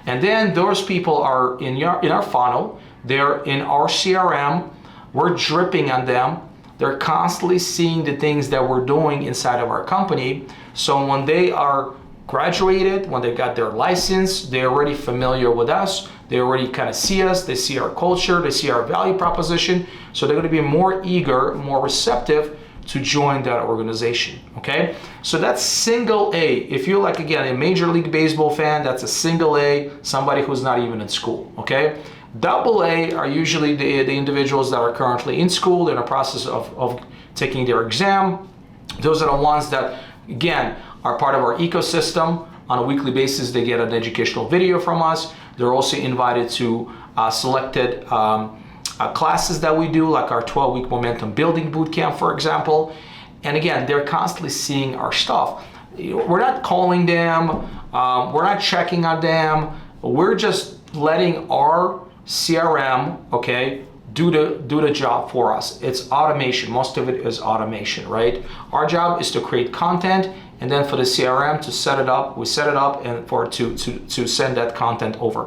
And then those people are in our funnel, they're in our CRM, we're dripping on them, they're constantly seeing the things that we're doing inside of our company. So when they are graduated, when they got their license, they're already familiar with us, they already kind of see us, they see our culture, they see our value proposition, so they're going to be more eager, more receptive to join that organization. Okay, so that's single A. If you're like, again, a Major League Baseball fan, that's a single A, somebody who's not even in school. Okay, double A are usually the individuals that are currently in school, in a process of taking their exam. Those are the ones that, again, are part of our ecosystem. On a weekly basis, they get an educational video from us. They're also invited to selected classes that we do, like our 12-week momentum building bootcamp, for example. And again, they're constantly seeing our stuff. We're not calling them, we're not checking on them. We're just letting our CRM, okay, do the job for us. It's automation. Most of it is automation, right? Our job is to create content, and then for the CRM to set it up, we set it up and for it to send that content over.